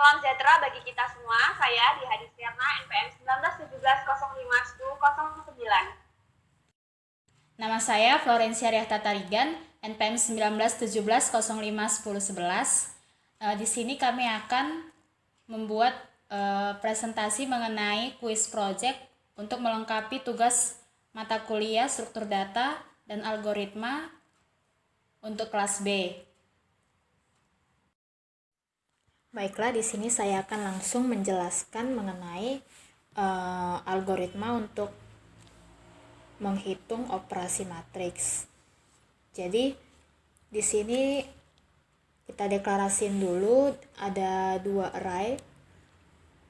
Salam sejahtera bagi kita semua. Saya Diha Disriatna, NPM 1917051009. Nama saya Florencia Riahta Tarigan, NPM 1917051011. Di sini kami akan membuat presentasi mengenai quiz project untuk melengkapi tugas mata kuliah struktur data dan algoritma untuk kelas B. Baiklah, di sini saya akan langsung menjelaskan mengenai algoritma untuk menghitung operasi matriks. Jadi di sini kita deklarasiin dulu ada dua array.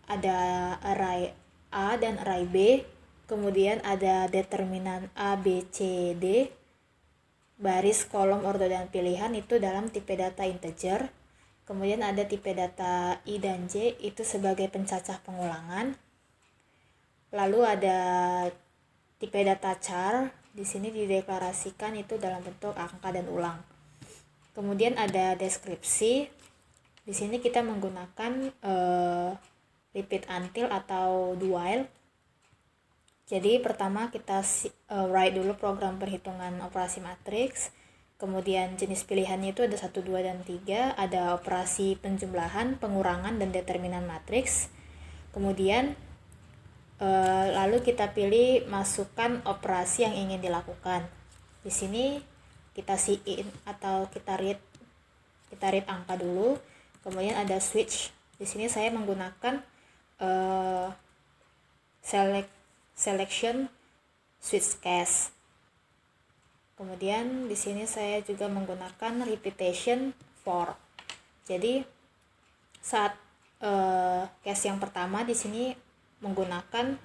Ada array A dan array B. Kemudian ada determinan A, B, C, D. Baris, kolom, ordo, dan pilihan itu dalam tipe data integer. Kemudian ada tipe data I dan J itu sebagai pencacah pengulangan. Lalu ada tipe data char, di sini dideklarasikan itu dalam bentuk angka dan ulang. Kemudian ada deskripsi. Di sini kita menggunakan repeat until atau do while. Jadi pertama kita write dulu program perhitungan operasi matriks. Kemudian jenis pilihannya itu ada 1, 2, dan 3. Ada operasi penjumlahan, pengurangan, dan determinan matriks. Kemudian lalu kita pilih masukkan operasi yang ingin dilakukan. Di sini kita in atau kita read angka dulu. Kemudian ada switch. Di sini saya menggunakan selection switch case. Kemudian di sini saya juga menggunakan repetition for. Jadi saat case yang pertama di sini menggunakan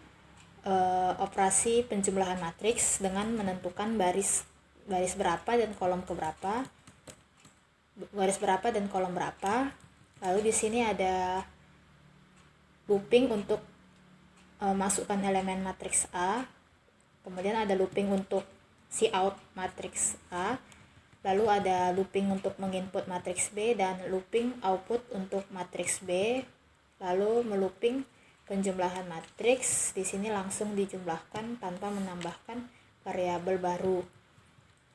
operasi penjumlahan matriks dengan menentukan baris berapa dan kolom keberapa, baris berapa dan kolom berapa. Lalu di sini ada looping untuk masukkan elemen matriks A. Kemudian ada looping untuk cout matriks A. Lalu ada looping untuk menginput matriks B dan looping output untuk matriks B. Lalu melooping penjumlahan matriks, di sini langsung dijumlahkan tanpa menambahkan variabel baru.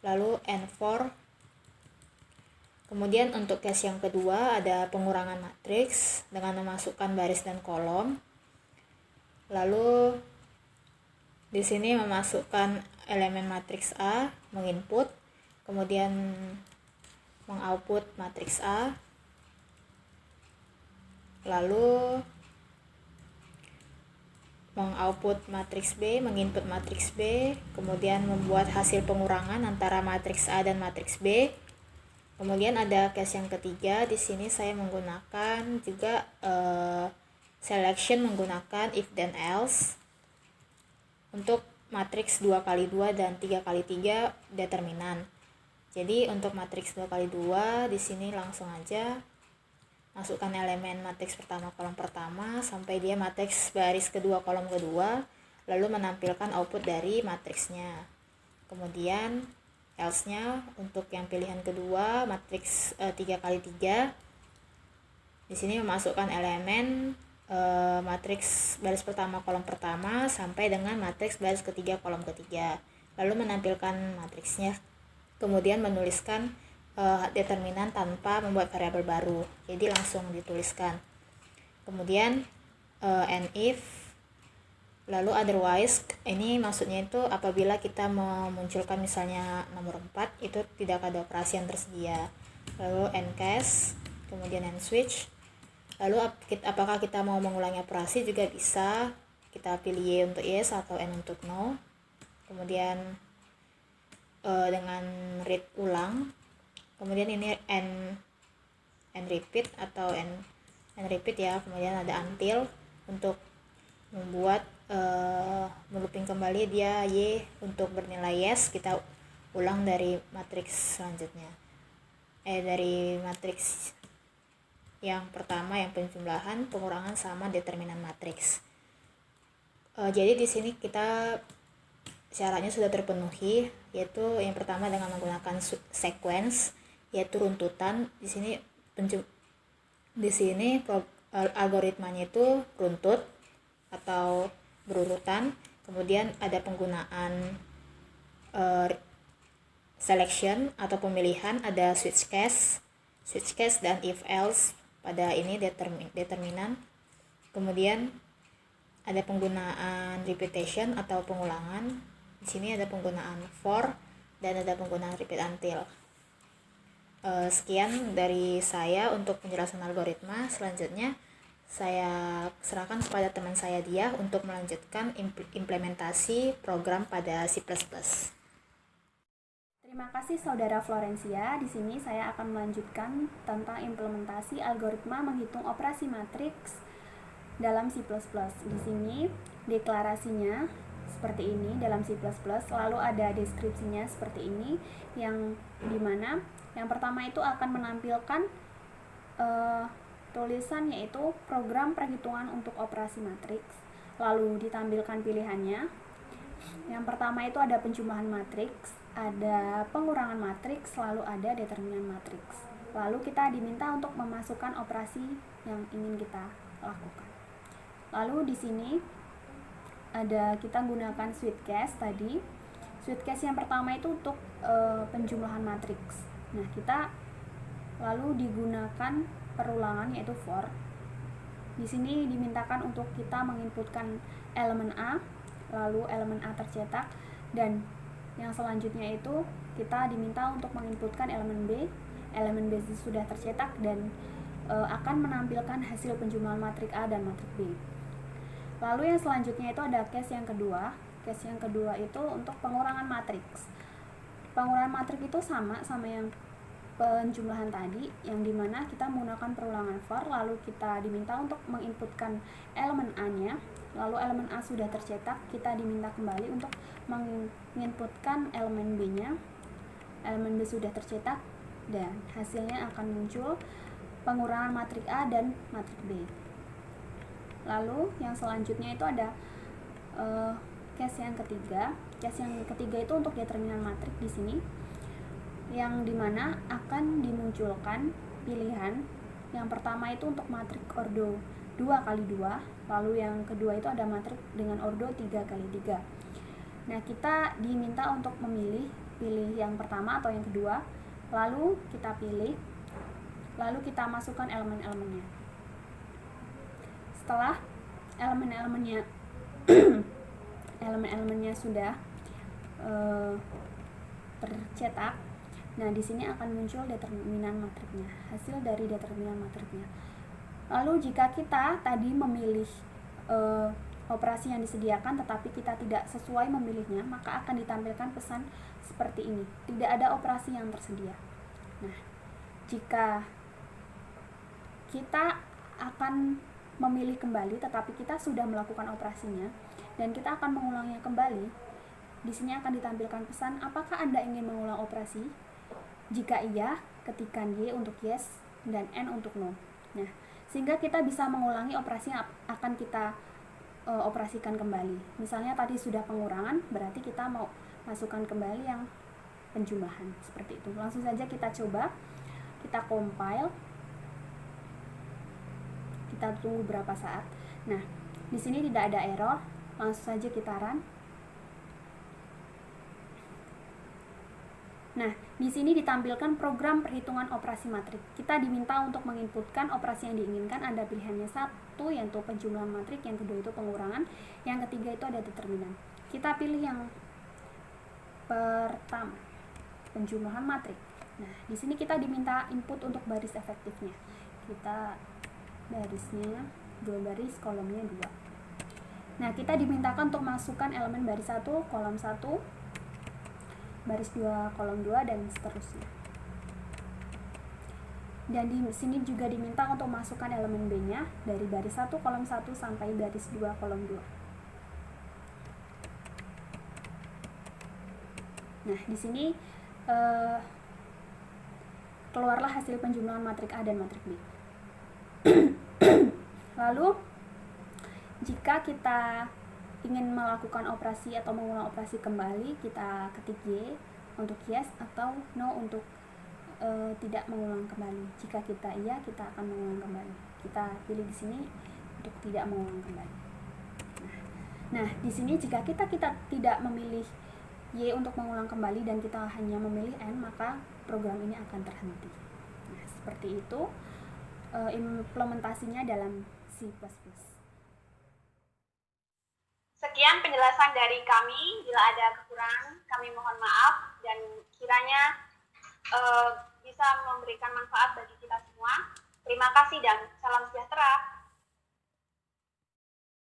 Lalu and for. Kemudian untuk case yang kedua ada pengurangan matriks dengan memasukkan baris dan kolom. Lalu di sini memasukkan elemen matriks A, menginput, kemudian mengoutput matriks A. Lalu mengoutput matriks B, menginput matriks B, kemudian membuat hasil pengurangan antara matriks A dan matriks B. Kemudian ada case yang ketiga, di sini saya menggunakan juga selection menggunakan if then else untuk matriks 2x2 dan 3x3 determinan. Jadi untuk matriks 2x2 di sini langsung aja masukkan elemen matriks pertama kolom pertama sampai dia matriks baris kedua kolom kedua, lalu menampilkan output dari matriksnya. Kemudian else-nya untuk yang pilihan kedua matriks 3x3, di sini memasukkan elemen matriks baris pertama kolom pertama sampai dengan matriks baris ketiga kolom ketiga, lalu menampilkan matriksnya. Kemudian menuliskan determinan tanpa membuat variabel baru, jadi langsung dituliskan. Kemudian and if, lalu otherwise, ini maksudnya itu apabila kita memunculkan misalnya nomor 4 itu tidak ada operasi yang tersedia. Lalu and case, kemudian and switch. Lalu apakah kita mau mengulangi operasi juga bisa, kita pilih Y untuk yes atau N untuk no. Kemudian dengan read ulang. Kemudian ini and repeat atau and repeat ya. Kemudian ada until untuk membuat melooping kembali dia Y untuk bernilai yes, kita ulang dari matriks selanjutnya. Dari matriks yang pertama yang penjumlahan, pengurangan sama determinan matriks. Jadi di sini kita syaratnya sudah terpenuhi, yaitu yang pertama dengan menggunakan sequence, yaitu runtutan. Di sini algoritmanya itu runtut atau berurutan. Kemudian ada penggunaan selection atau pemilihan, ada switch case dan if else pada ini determinan. Kemudian ada penggunaan repetition atau pengulangan. Di sini ada penggunaan for dan ada penggunaan repeat until. Sekian dari saya untuk penjelasan algoritma. Selanjutnya saya serahkan kepada teman saya Dia untuk melanjutkan implementasi program pada C++. Terima kasih Saudara Florencia. Di sini saya akan melanjutkan tentang implementasi algoritma menghitung operasi matriks dalam C++. Di sini deklarasinya seperti ini dalam C++, lalu ada deskripsinya seperti ini, yang dimana yang pertama itu akan menampilkan tulisan yaitu program perhitungan untuk operasi matriks, lalu ditampilkan pilihannya. Yang pertama itu ada penjumlahan matriks, ada pengurangan matriks, lalu ada determinan matriks. Lalu kita diminta untuk memasukkan operasi yang ingin kita lakukan. Lalu di sini ada kita gunakan switch case tadi. Switch case yang pertama itu untuk penjumlahan matriks. Nah, kita lalu digunakan perulangan yaitu for. Di sini dimintakan untuk kita menginputkan elemen A, lalu elemen A tercetak, dan yang selanjutnya itu kita diminta untuk menginputkan elemen B. Elemen B sudah tercetak dan akan menampilkan hasil penjumlahan matrik A dan matrik B. Lalu yang selanjutnya itu ada case yang kedua. Case yang kedua itu untuk pengurangan matriks. Pengurangan matriks itu sama yang penjumlahan tadi, yang dimana kita menggunakan perulangan for, lalu kita diminta untuk menginputkan elemen A-nya, lalu elemen A sudah tercetak, kita diminta kembali untuk menginputkan elemen B-nya. Elemen B sudah tercetak dan hasilnya akan muncul pengurangan matrik A dan matrik B. Lalu yang selanjutnya itu ada case yang ketiga. Case yang ketiga itu untuk determinan matrik di sini, yang dimana akan dimunculkan pilihan. Yang pertama itu untuk matrik ordo 2x2, lalu yang kedua itu ada matrik dengan ordo 3x3. Nah, kita diminta untuk pilih yang pertama atau yang kedua, lalu kita pilih, lalu kita masukkan elemen-elemennya. Setelah elemen-elemennya elemen-elemennya sudah tercetak, nah di sini akan muncul determinan matriknya, hasil dari determinan matriknya. Lalu jika kita tadi memilih operasi yang disediakan tetapi kita tidak sesuai memilihnya, maka akan ditampilkan pesan seperti ini, tidak ada operasi yang tersedia. Nah, jika kita akan memilih kembali tetapi kita sudah melakukan operasinya dan kita akan mengulangnya kembali, di sini akan ditampilkan pesan apakah Anda ingin mengulang operasi. Jika iya, ketikkan Y untuk yes dan N untuk no. Nah, sehingga kita bisa mengulangi operasi yang akan kita operasikan kembali. Misalnya tadi sudah pengurangan, berarti kita mau masukkan kembali yang penjumlahan, seperti itu. Langsung saja kita coba, kita compile. Kita tunggu berapa saat. Nah, di sini tidak ada error, langsung saja kita run. Nah, di sini ditampilkan program perhitungan operasi matrik. Kita diminta untuk menginputkan operasi yang diinginkan. Ada pilihannya satu, yaitu penjumlahan matrik, yang kedua itu pengurangan, yang ketiga itu ada determinan. Kita pilih yang pertama, penjumlahan matrik. Nah, di sini kita diminta input untuk baris efektifnya. Kita barisnya 2 baris, kolomnya 2. Nah, kita dimintakan untuk masukkan elemen baris 1, kolom 1, baris 2, kolom 2, dan seterusnya. Dan di sini juga diminta untuk masukkan elemen B-nya dari baris 1, kolom 1 sampai baris 2, kolom 2. Nah, di sini keluarlah hasil penjumlahan matrik A dan matrik B. Lalu jika kita ingin melakukan operasi atau mengulang operasi kembali, kita ketik Y untuk yes atau no untuk tidak mengulang kembali. Jika kita iya, kita akan mengulang kembali. Kita pilih di sini untuk tidak mengulang kembali. Nah, di sini jika kita tidak memilih Y untuk mengulang kembali dan kita hanya memilih N, maka program ini akan terhenti. Nah, seperti itu implementasinya dalam C++. Sekian penjelasan dari kami. Bila ada kekurangan, kami mohon maaf dan kiranya bisa memberikan manfaat bagi kita semua. Terima kasih dan salam sejahtera.